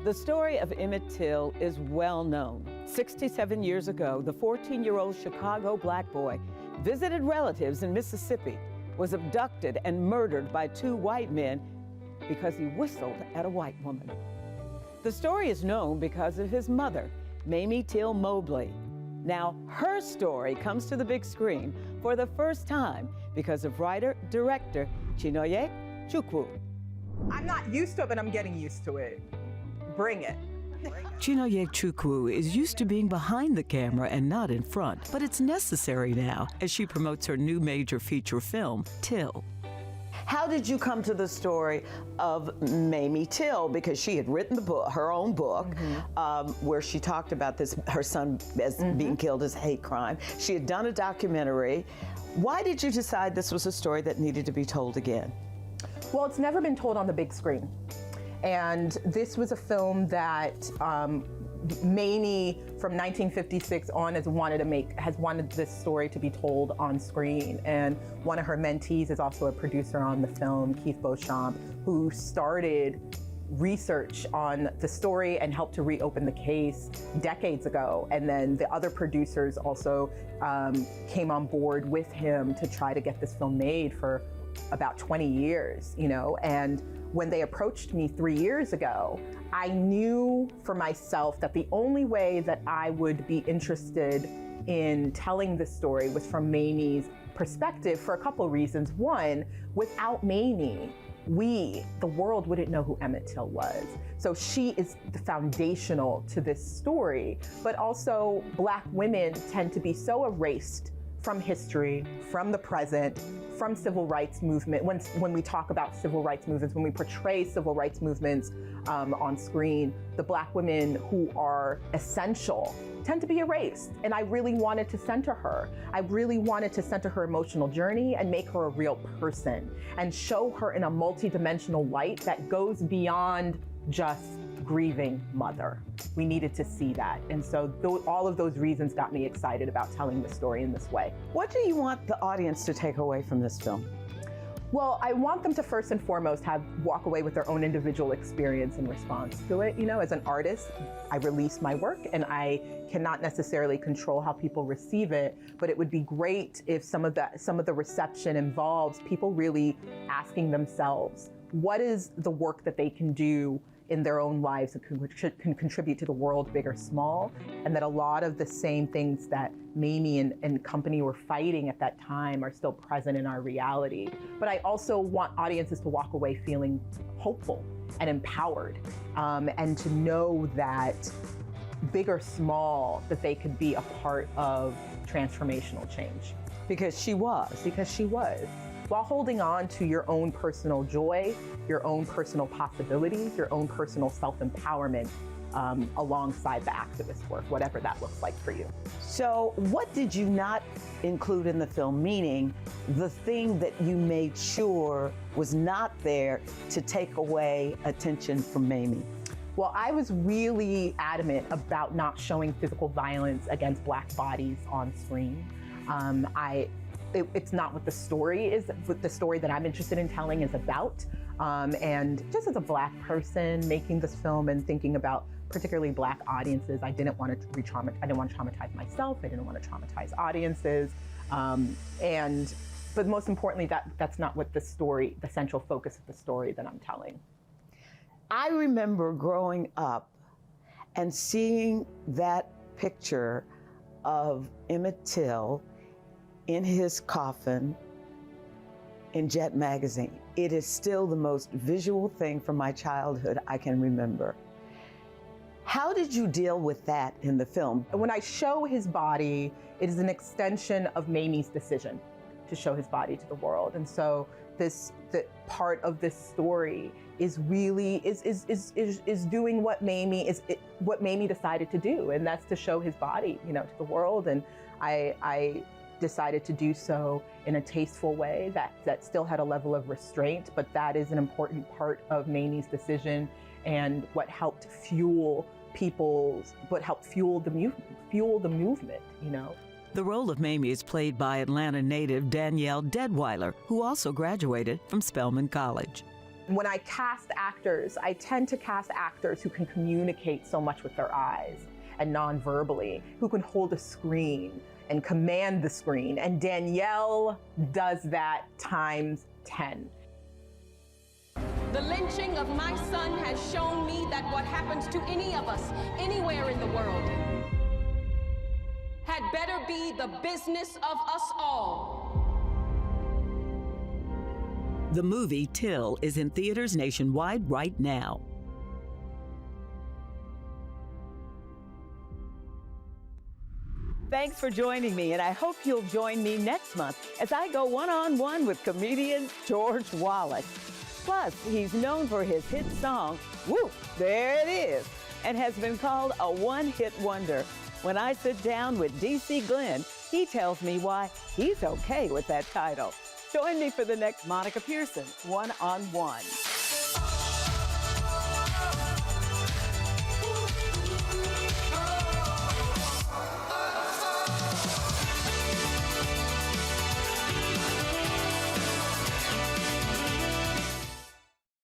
The story of Emmett Till is well known. 67 years ago, the 14-year-old Chicago black boy visited relatives in Mississippi, was abducted and murdered by two white men because he whistled at a white woman. The story is known because of his mother, Mamie Till Mobley. Now, her story comes to the big screen for the first time because of writer-director Chinonye ChuKwu. I'm not used to it, but I'm getting used to it. Bring it. Chinonye ChuKwu is used to being behind the camera and not in front, but it's necessary now as she promotes her new major feature film, Till. How did you come to the story of Mamie Till? Because she had written the book, her own book, where she talked about this, her son as being killed as a hate crime. She had done a documentary. Why did you decide this was a story that needed to be told again? Well, it's never been told on the big screen. And this was a film that Mamie from 1956 on has wanted this story to be told on screen. And one of her mentees is also a producer on the film, Keith Beauchamp, who started research on the story and helped to reopen the case decades ago. And then the other producers also came on board with him to try to get this film made for about 20 years, you know. And when they approached me 3 years ago, I knew for myself that the only way that I would be interested in telling this story was from Mamie's perspective for a couple of reasons. One, without Mamie, the world wouldn't know who Emmett Till was. So she is the foundational to this story, but also Black women tend to be so erased from history, from the present, from civil rights movement. When we talk about civil rights movements, when we portray civil rights movements on screen, the Black women who are essential tend to be erased. And I really wanted to center her. I really wanted to center her emotional journey and make her a real person and show her in a multidimensional light that goes beyond just grieving mother. We needed to see that. And so all of those reasons got me excited about telling the story in this way. What do you want the audience to take away from this film? Well, I want them to first and foremost walk away with their own individual experience in response to it. You know, as an artist, I release my work and I cannot necessarily control how people receive it, but it would be great if some of the reception involves people really asking themselves, what is the work that they can do in their own lives that can contribute to the world, big or small, and that a lot of the same things that Mamie and company were fighting at that time are still present in our reality. But I also want audiences to walk away feeling hopeful and empowered, and to know that big or small, that they could be a part of transformational change. Because she was. Because she was. While holding on to your own personal joy, your own personal possibilities, your own personal self-empowerment alongside the activist work, whatever that looks like for you. So what did you not include in the film, meaning the thing that you made sure was not there to take away attention from Mamie? Well, I was really adamant about not showing physical violence against Black bodies on screen. It's not what the story is, what the story that I'm interested in telling is about. And just as a Black person making this film and thinking about particularly Black audiences, I didn't want to I didn't want to traumatize myself. I didn't want to traumatize audiences. But most importantly, that's not what the story, the central focus of the story that I'm telling. I remember growing up and seeing that picture of Emmett Till in his coffin in Jet magazine. It is still the most visual thing from my childhood I can remember. How did you deal with that in the film? When I show his body, it is an extension of Mamie's decision to show his body to the world. And so the part of this story is really is doing what Mamie decided to do, and that's to show his body, you know, to the world. And I decided to do so in a tasteful way that still had a level of restraint, but that is an important part of Mamie's decision and what helped fuel the movement, you know. The role of Mamie is played by Atlanta native Danielle Deadweiler, who also graduated from Spelman College. When I cast actors, I tend to cast actors who can communicate so much with their eyes and non-verbally, who can hold a screen and command the screen. And Danielle does that times 10. The lynching of my son has shown me that what happens to any of us, anywhere in the world, had better be the business of us all. The movie Till is in theaters nationwide right now. Thanks for joining me, and I hope you'll join me next month as I go one-on-one with comedian George Wallace. Plus, he's known for his hit song, Woo, There It Is, and has been called a one-hit wonder. When I sit down with DC Glenn, he tells me why he's okay with that title. Join me for the next Monica Pearson One-on-One.